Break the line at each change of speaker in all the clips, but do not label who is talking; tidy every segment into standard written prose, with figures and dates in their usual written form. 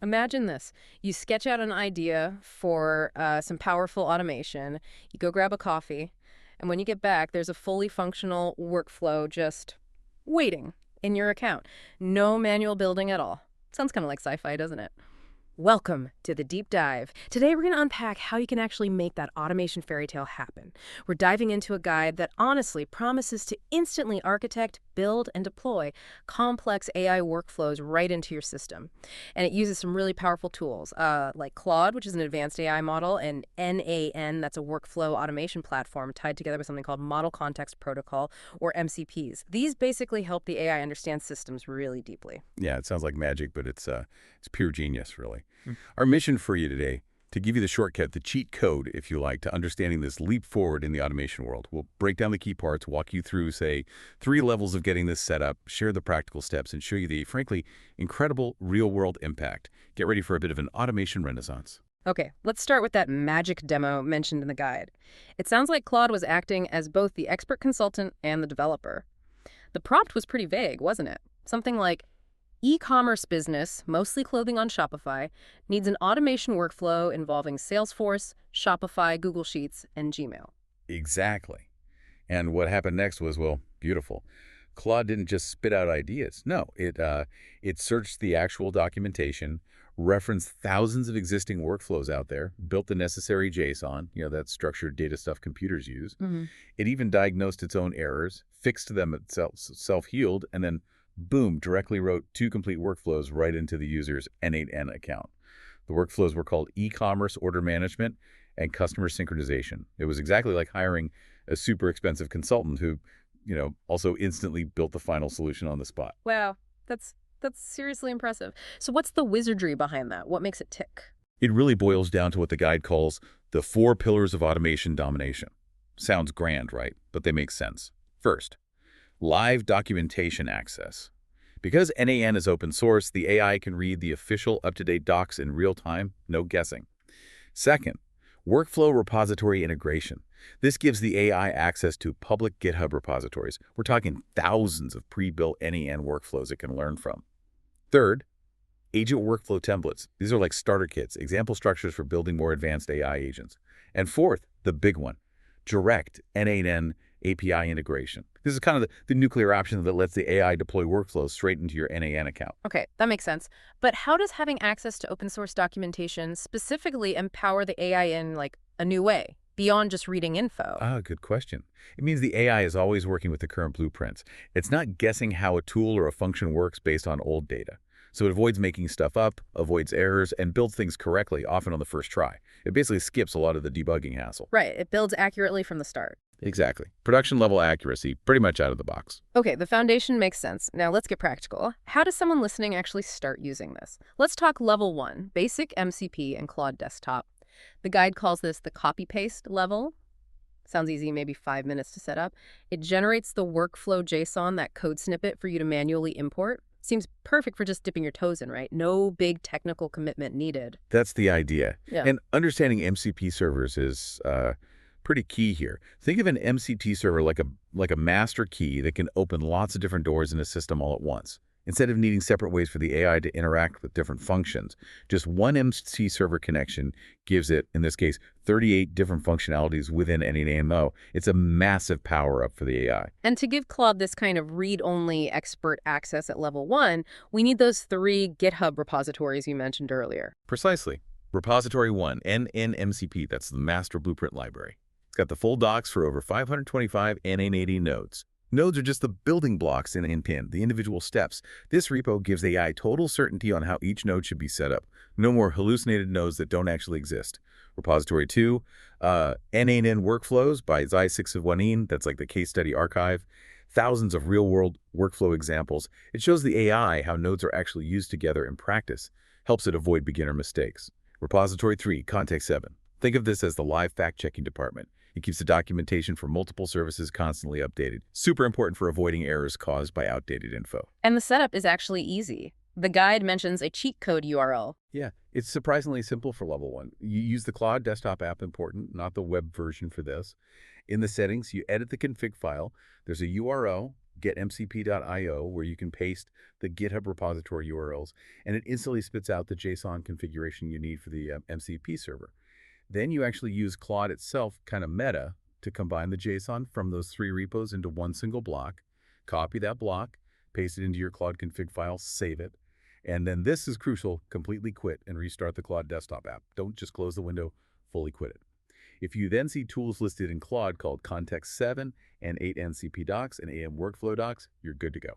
Imagine this. You sketch out an idea for some powerful automation. You go grab a coffee, and when you get back, there's a fully functional workflow just waiting in your account. No manual building at all. Sounds kind of like sci-fi, doesn't it? Welcome to the deep dive. Today we're going to unpack how you can actually make that automation fairy tale happen. We're diving into a guide that honestly promises to instantly architect, build, and deploy complex AI workflows right into your system. And it uses some really powerful tools like Claude, which is an advanced AI model, and n8n, that's a workflow automation platform tied together with something called Model Context Protocol, or MCPs. These basically help the AI understand systems really deeply.
Yeah, it sounds like magic, but it's pure genius, really. Our mission for you today, to give you the shortcut, the cheat code, if you like, to understanding this leap forward in the automation world. We'll break down the key parts, walk you through, say, 3 levels of getting this set up, share the practical steps, and show you the, frankly, incredible real-world impact. Get ready for a bit of an automation renaissance.
Okay, let's start with that magic demo mentioned in the guide. It sounds like Claude was acting as both the expert consultant and the developer. The prompt was pretty vague, wasn't it? Something like, e-commerce business, mostly clothing on Shopify, needs an automation workflow involving Salesforce, Shopify, Google Sheets, and Gmail.
Exactly. And what happened next was, well, beautiful. Claude didn't just spit out ideas. No, it searched the actual documentation, referenced thousands of existing workflows out there, built the necessary JSON, that structured data stuff computers use. It even diagnosed its own errors, fixed them itself, self-healed, and then, boom, directly wrote 2 complete workflows right into the user's n8n account. The workflows were called e-commerce order management and customer synchronization. It was exactly like hiring a super expensive consultant who, also instantly built the final solution on the spot.
Wow, that's seriously impressive. So what's the wizardry behind that? What makes it tick?
It really boils down to what the guide calls the 4 pillars of automation domination. Sounds grand, right? But they make sense. First, live documentation access. Because n8n is open source, the AI can read the official up-to-date docs in real time, no guessing. Second, workflow repository integration. This gives the AI access to public GitHub repositories. We're talking thousands of pre-built n8n workflows it can learn from. Third, agent workflow templates. These are like starter kits, example structures for building more advanced AI agents. And fourth, the big one, direct n8n API integration. This is kind of the nuclear option that lets the AI deploy workflows straight into your n8n account.
Okay, that makes sense. But how does having access to open source documentation specifically empower the AI in a new way, beyond just reading info?
Good question. It means the AI is always working with the current blueprints. It's not guessing how a tool or a function works based on old data. So it avoids making stuff up, avoids errors, and builds things correctly, often on the first try. It basically skips a lot of the debugging hassle.
Right, it builds accurately from the start.
Exactly. Production level accuracy, pretty much out of the box.
Okay, the foundation makes sense. Now let's get practical. How does someone listening actually start using this? Let's talk level 1, basic MCP and Claude Desktop. The guide calls this the copy-paste level. Sounds easy, maybe 5 minutes to set up. It generates the workflow JSON, that code snippet for you to manually import. Seems perfect for just dipping your toes in, right? No big technical commitment needed.
That's the idea.
Yeah.
And understanding MCP servers is pretty key here. Think of an MCP server like a master key that can open lots of different doors in a system all at once. Instead of needing separate ways for the AI to interact with different functions, just one MC server connection gives it, in this case, 38 different functionalities within n8n. It's a massive power-up for the AI.
And to give Claude this kind of read-only expert access at level 1, we need those 3 GitHub repositories you mentioned earlier.
Precisely. Repository 1, n8n-MCP, that's the master blueprint library. It's got the full docs for over 525 n8n nodes. Nodes are just the building blocks in n8n, the individual steps. This repo gives AI total certainty on how each node should be set up. No more hallucinated nodes that don't actually exist. Repository 2, n8n workflows by n8n, that's like the case study archive. Thousands of real-world workflow examples. It shows the AI how nodes are actually used together in practice. Helps it avoid beginner mistakes. Repository 3, Context 7. Think of this as the live fact-checking department. It keeps the documentation for multiple services constantly updated. Super important for avoiding errors caused by outdated info.
And the setup is actually easy. The guide mentions a cheat code URL.
Yeah, it's surprisingly simple for level 1. You use the Claude desktop app, important, not the web version for this. In the settings, you edit the config file. There's a URL, get mcp.io, where you can paste the GitHub repository URLs, and it instantly spits out the JSON configuration you need for the MCP server. Then you actually use Claude itself, kind of meta, to combine the JSON from those 3 repos into one single block, copy that block, paste it into your Claude config file, save it, and then this is crucial, completely quit and restart the Claude desktop app. Don't just close the window, fully quit it. If you then see tools listed in Claude called Context 7 and n8n CP docs and AM workflow docs, you're good to go.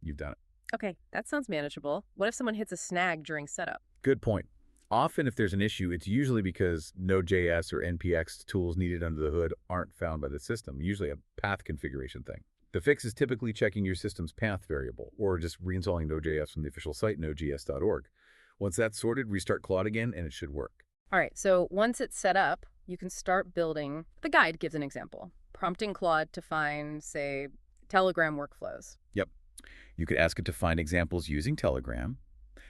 You've done it.
Okay, that sounds manageable. What if someone hits a snag during setup?
Good point. Often if there's an issue, it's usually because Node.js or NPX tools needed under the hood aren't found by the system, usually a path configuration thing. The fix is typically checking your system's path variable, or just reinstalling Node.js from the official site, nodejs.org. Once that's sorted, restart Claude again, and it should work.
All right, so once it's set up, you can start building. The guide gives an example, prompting Claude to find, say, Telegram workflows.
Yep. You could ask it to find examples using Telegram,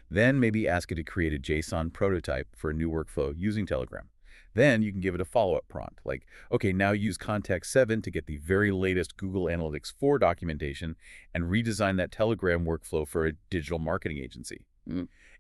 then maybe ask it to create a JSON prototype for a new workflow using Telegram. Then you can give it a follow-up prompt, like, okay, now use Context 7 to get the very latest Google Analytics 4 documentation and redesign that Telegram workflow for a digital marketing agency.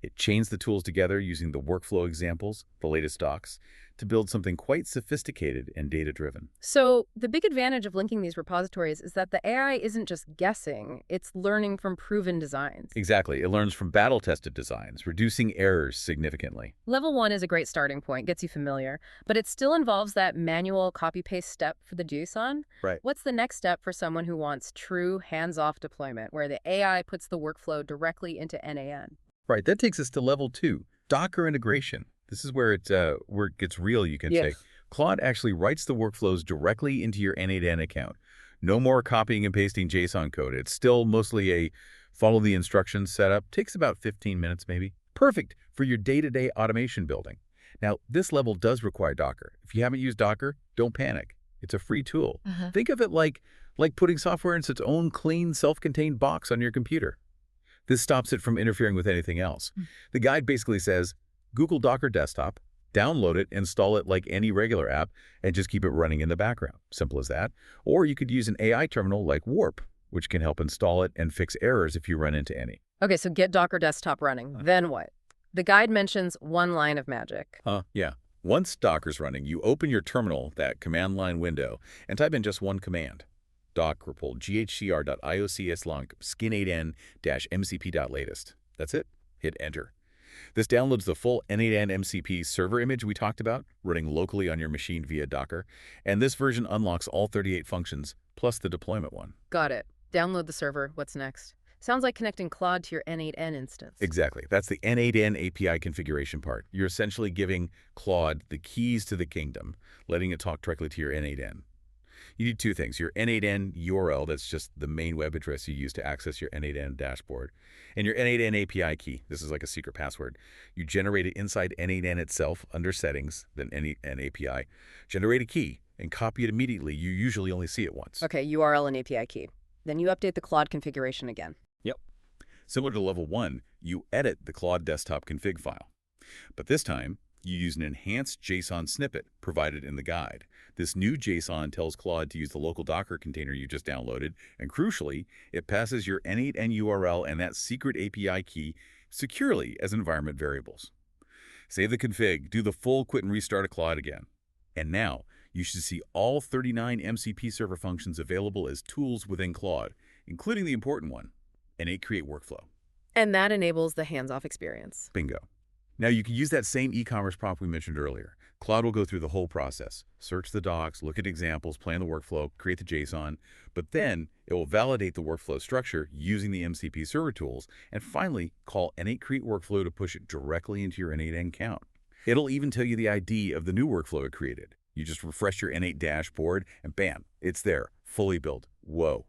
It chains the tools together using the workflow examples, the latest docs, to build something quite sophisticated and data-driven.
So the big advantage of linking these repositories is that the AI isn't just guessing, it's learning from proven designs.
Exactly. It learns from battle-tested designs, reducing errors significantly.
Level 1 is a great starting point, gets you familiar, but it still involves that manual copy-paste step for the JSON.
Right.
What's the next step for someone who wants true hands-off deployment, where the AI puts the workflow directly into n8n?
Right. That takes us to level 2, Docker integration. This is where it gets real, you can say. Claude actually writes the workflows directly into your n8n account. No more copying and pasting JSON code. It's still mostly a follow the instructions setup. Takes about 15 minutes maybe. Perfect for your day-to-day automation building. Now, this level does require Docker. If you haven't used Docker, don't panic. It's a free tool. Think of it like putting software into its own clean, self-contained box on your computer. This stops it from interfering with anything else. The guide basically says, Google Docker Desktop, download it, install it like any regular app, and just keep it running in the background. Simple as that. Or you could use an AI terminal like Warp, which can help install it and fix errors if you run into any.
Okay, so get Docker Desktop running. Then what? The guide mentions one line of magic.
Yeah. Once Docker's running, you open your terminal, that command line window, and type in just one command. Doc repl ghcr.iocs skin8n-mcp.latest. That's it. Hit enter. This downloads the full n8n MCP server image we talked about, running locally on your machine via Docker, and this version unlocks all 38 functions, plus the deployment one.
Got it. Download the server. What's next? Sounds like connecting Claude to your n8n instance.
Exactly. That's the n8n API configuration part. You're essentially giving Claude the keys to the kingdom, letting it talk directly to your n8n. You need 2 things, your n8n URL, that's just the main web address you use to access your n8n dashboard, and your n8n API key. This is like a secret password. You generate it inside n8n itself under settings, then n8n API. Generate a key and copy it immediately. You usually only see it once.
Okay, URL and API key. Then you update the Claude configuration again.
Yep. Similar to level 1, you edit the Claude desktop config file. But this time, you use an enhanced JSON snippet provided in the guide. This new JSON tells Claude to use the local Docker container you just downloaded, and crucially, it passes your n8n URL and that secret API key securely as environment variables. Save the config, do the full quit and restart of Claude again. And now, you should see all 39 MCP server functions available as tools within Claude, including the important one, n8 create workflow.
And that enables the hands-off experience.
Bingo. Now you can use that same e-commerce prompt we mentioned earlier. Claude will go through the whole process, search the docs, look at examples, plan the workflow, create the JSON, but then it will validate the workflow structure using the MCP server tools, and finally call n8 create workflow to push it directly into your n8n account. It'll even tell you the ID of the new workflow it created. You just refresh your n8 dashboard and bam, it's there, fully built. Whoa.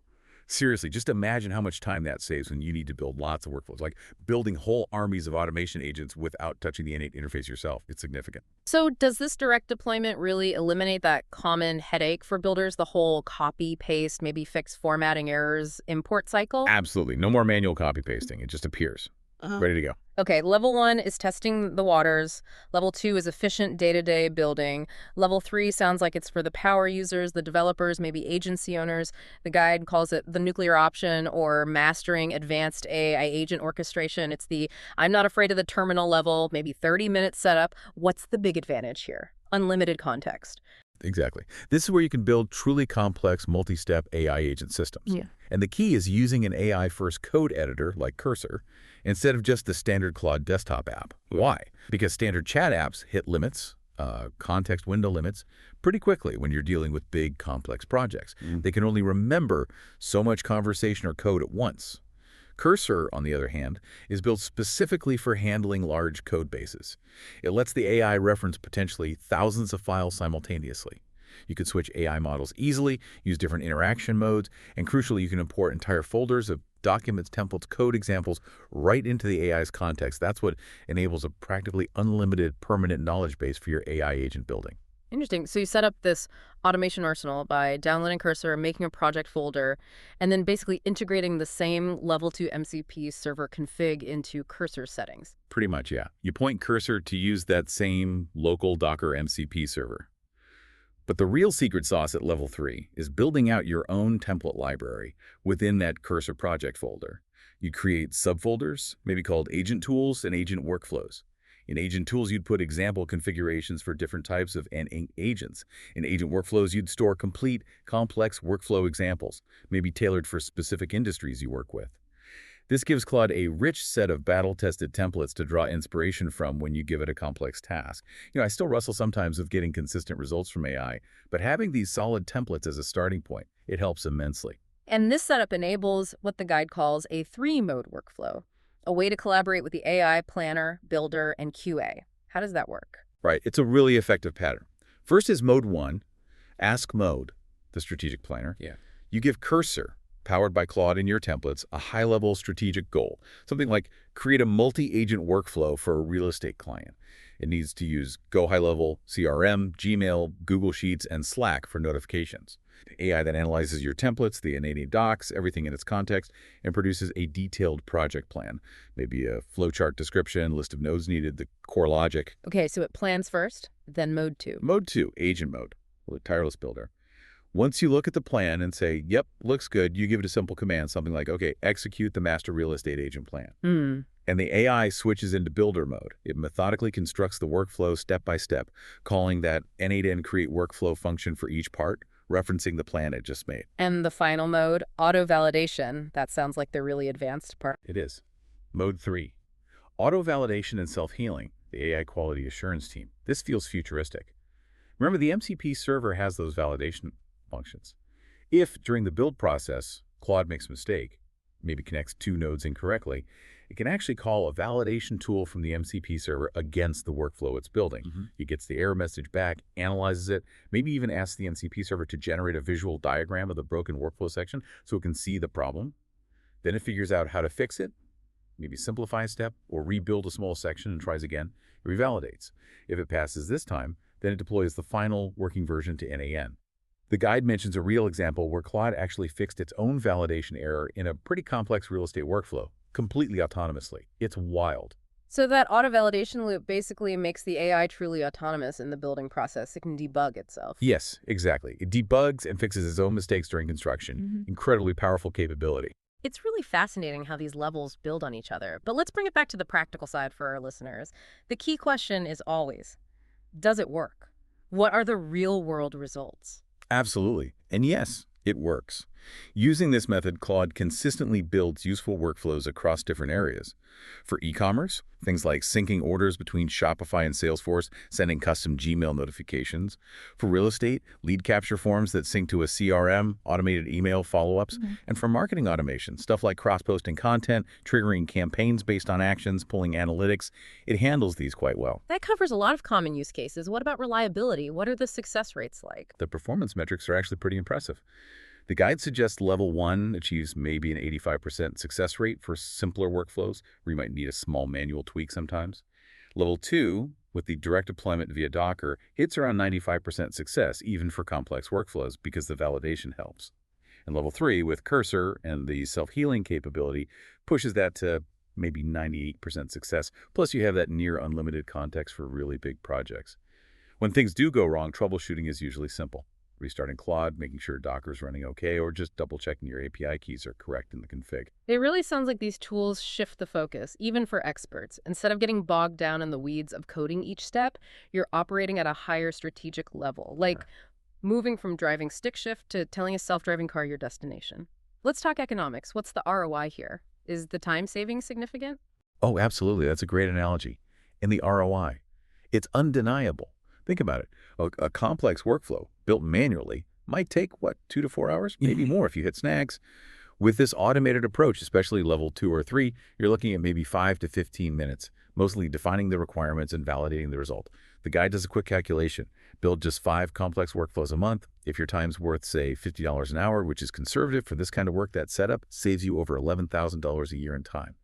Seriously, just imagine how much time that saves when you need to build lots of workflows, like building whole armies of automation agents without touching the n8 interface yourself. It's significant.
So does this direct deployment really eliminate that common headache for builders, the whole copy, paste, maybe fix formatting errors, import cycle?
Absolutely. No more manual copy pasting. It just appears. Ready to go.
Okay, level 1 is testing the waters. Level 2 is efficient day-to-day building. Level 3 sounds like it's for the power users, the developers, maybe agency owners. The guide calls it the nuclear option or mastering advanced AI agent orchestration. It's the I'm not afraid of the terminal level, maybe 30-minute setup. What's the big advantage here? Unlimited context.
Exactly. This is where you can build truly complex multi-step AI agent systems.
Yeah.
And the key is using an AI-first code editor like Cursor instead of just the standard Claude desktop app. Why? Because standard chat apps hit limits, context window limits, pretty quickly when you're dealing with big, complex projects. They can only remember so much conversation or code at once. Cursor, on the other hand, is built specifically for handling large code bases. It lets the AI reference potentially thousands of files simultaneously. You can switch AI models easily, use different interaction modes, and crucially, you can import entire folders of documents, templates, code examples right into the AI's context. That's what enables a practically unlimited permanent knowledge base for your AI agent building.
Interesting. So you set up this automation arsenal by downloading Cursor, making a project folder, and then basically integrating the same level 2 MCP server config into Cursor settings.
Pretty much, yeah. You point Cursor to use that same local Docker MCP server. But the real secret sauce at level 3 is building out your own template library within that Cursor project folder. You create subfolders, maybe called agent tools and agent workflows. In agent tools, you'd put example configurations for different types of n8n agents. In agent workflows, you'd store complete, complex workflow examples, maybe tailored for specific industries you work with. This gives Claude a rich set of battle-tested templates to draw inspiration from when you give it a complex task. I still wrestle sometimes with getting consistent results from AI, but having these solid templates as a starting point, it helps immensely.
And this setup enables what the guide calls a 3-mode workflow, a way to collaborate with the AI planner, builder, and QA. How does that work?
Right, it's a really effective pattern. First is mode 1, ask mode, the strategic planner.
Yeah.
You give Cursor, powered by Claude in your templates, a high-level strategic goal, something like create a multi-agent workflow for a real estate client. It needs to use Go high-level CRM, Gmail, Google Sheets, and Slack for notifications. The AI that analyzes your templates, the n8n docs, everything in its context, and produces a detailed project plan, maybe a flowchart description, list of nodes needed, the core logic.
Okay, so it plans first, then mode 2.
Mode 2, agent mode, the tireless builder. Once you look at the plan and say, yep, looks good, you give it a simple command, something like, okay, execute the master real estate agent plan. And the AI switches into builder mode. It methodically constructs the workflow step by step, calling that n8n create workflow function for each part, referencing the plan it just made.
And the final mode, auto-validation. That sounds like the really advanced part.
It is. Mode 3, auto-validation and self-healing, the AI quality assurance team. This feels futuristic. Remember, the MCP server has those validation functions. If, during the build process, Claude makes a mistake, maybe connects 2 nodes incorrectly, it can actually call a validation tool from the MCP server against the workflow it's building. It gets the error message back, analyzes it, maybe even asks the MCP server to generate a visual diagram of the broken workflow section so it can see the problem. Then it figures out how to fix it, maybe simplify a step, or rebuild a small section and tries again. It revalidates. If it passes this time, then it deploys the final working version to n8n. The guide mentions a real example where Claude actually fixed its own validation error in a pretty complex real estate workflow, completely autonomously. It's wild.
So that auto-validation loop basically makes the AI truly autonomous in the building process. It can debug itself.
Yes, exactly. It debugs and fixes its own mistakes during construction. Incredibly powerful capability.
It's really fascinating how these levels build on each other. But let's bring it back to the practical side for our listeners. The key question is always, does it work? What are the real-world results?
Absolutely. And yes, it works. Using this method, Claude consistently builds useful workflows across different areas. For e-commerce, things like syncing orders between Shopify and Salesforce, sending custom Gmail notifications. For real estate, lead capture forms that sync to a CRM, automated email follow-ups. And for marketing automation, stuff like cross-posting content, triggering campaigns based on actions, pulling analytics. It handles these quite well.
That covers a lot of common use cases. What about reliability? What are the success rates like?
The performance metrics are actually pretty impressive. The guide suggests level 1 achieves maybe an 85% success rate for simpler workflows, where you might need a small manual tweak sometimes. Level 2, with the direct deployment via Docker, hits around 95% success, even for complex workflows, because the validation helps. And level 3, with Cursor and the self-healing capability, pushes that to maybe 98% success. Plus, you have that near unlimited context for really big projects. When things do go wrong, troubleshooting is usually simple. Restarting Claude, making sure Docker's running okay, or just double-checking your API keys are correct in the config.
It really sounds like these tools shift the focus, even for experts. Instead of getting bogged down in the weeds of coding each step, you're operating at a higher strategic level, like moving from driving stick shift to telling a self-driving car your destination. Let's talk economics. What's the ROI here? Is the time saving significant?
Oh, absolutely. That's a great analogy. And the ROI, it's undeniable. Think about it. A complex workflow built manually might take, what, 2 to 4 hours? Maybe more if you hit snags. With this automated approach, especially level 2 or 3, you're looking at maybe 5 to 15 minutes, mostly defining the requirements and validating the result. The guide does a quick calculation. Build just 5 complex workflows a month. If your time's worth, say, $50 an hour, which is conservative for this kind of work, that setup saves you over $11,000 a year in time.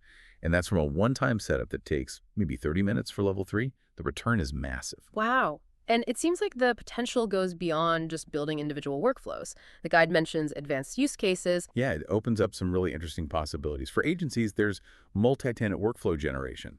And that's from a one-time setup that takes maybe 30 minutes for level 3. The return is massive.
Wow. And it seems like the potential goes beyond just building individual workflows. The guide mentions advanced use cases.
Yeah, it opens up some really interesting possibilities. For agencies, there's multi-tenant workflow generation.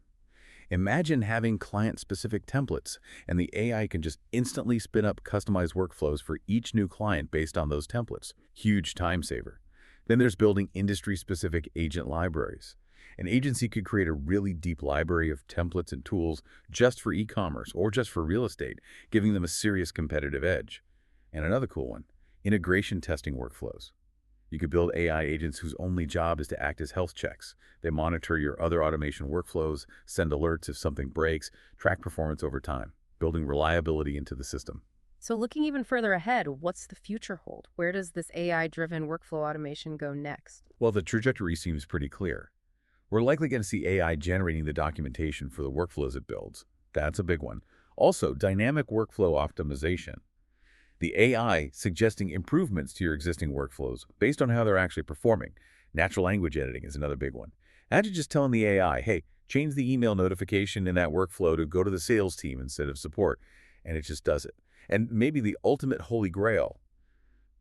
Imagine having client-specific templates, and the AI can just instantly spin up customized workflows for each new client based on those templates. Huge time saver. Then there's building industry-specific agent libraries. An agency could create a really deep library of templates and tools just for e-commerce or just for real estate, giving them a serious competitive edge. And another cool one, integration testing workflows. You could build AI agents whose only job is to act as health checks. They monitor your other automation workflows, send alerts if something breaks, track performance over time, building reliability into the system.
So looking even further ahead, what's the future hold? Where does this AI-driven workflow automation go next?
Well, the trajectory seems pretty clear. We're likely going to see AI generating the documentation for the workflows it builds. That's a big one. Also, dynamic workflow optimization. The AI suggesting improvements to your existing workflows based on how they're actually performing. Natural language editing is another big one. Imagine just telling the AI, hey, change the email notification in that workflow to go to the sales team instead of support, and it just does it. And maybe the ultimate holy grail,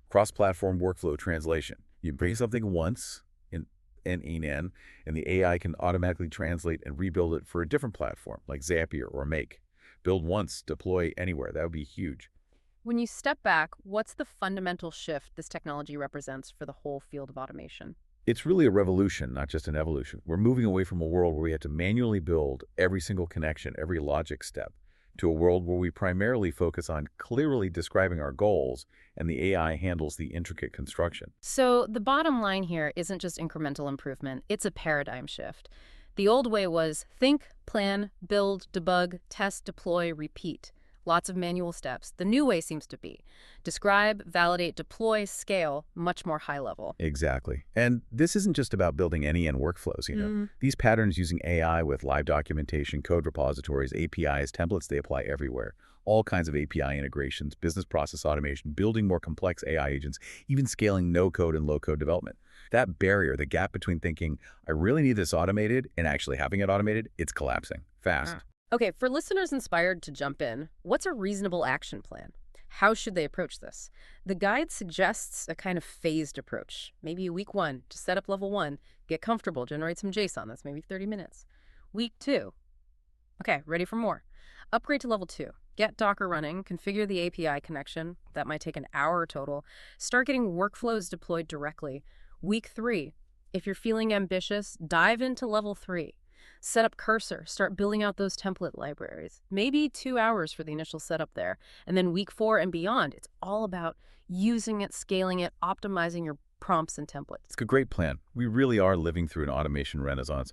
cross-platform workflow translation. You bring something once in n8n, and the AI can automatically translate and rebuild it for a different platform, like Zapier or Make. Build once, deploy anywhere. That would be huge.
When you step back, what's the fundamental shift this technology represents for the whole field of automation?
It's really a revolution, not just an evolution. We're moving away from a world where we had to manually build every single connection, every logic step, to a world where we primarily focus on clearly describing our goals, and the AI handles the intricate construction.
So the bottom line here isn't just incremental improvement, it's a paradigm shift. The old way was think, plan, build, debug, test, deploy, repeat. Lots of manual steps. The new way seems to be describe, validate, deploy, scale, much more high level.
Exactly. And this isn't just about building n8n workflows, These patterns using AI with live documentation, code repositories, APIs, templates, they apply everywhere. All kinds of API integrations, business process automation, building more complex AI agents, even scaling no-code and low-code development. That barrier, the gap between thinking, I really need this automated, and actually having it automated, it's collapsing fast.
Okay, for listeners inspired to jump in, what's a reasonable action plan? How should they approach this? The guide suggests a kind of phased approach. Maybe week 1, to set up level 1, get comfortable, generate some JSON, that's maybe 30 minutes. Week 2, okay, ready for more. Upgrade to level 2. Get Docker running, configure the API connection, that might take an hour total. Start getting workflows deployed directly. Week 3, if you're feeling ambitious, dive into level 3. Set up Cursor, start building out those template libraries. Maybe 2 hours for the initial setup there. And then week 4 and beyond, it's all about using it, scaling it, optimizing your prompts and templates.
It's a great plan. We really are living through an automation renaissance.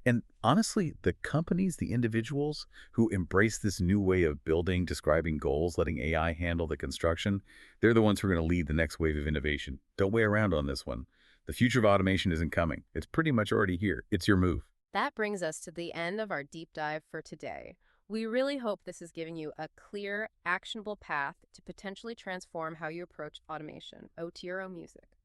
And honestly, the companies, the individuals who embrace this new way of building, describing goals, letting AI handle the construction, they're the ones who are going to lead the next wave of innovation. Don't wait around on this one. The future of automation isn't coming. It's pretty much already here. It's your move.
That brings us to the end of our deep dive for today. We really hope this is giving you a clear, actionable path to potentially transform how you approach automation. OTRO music.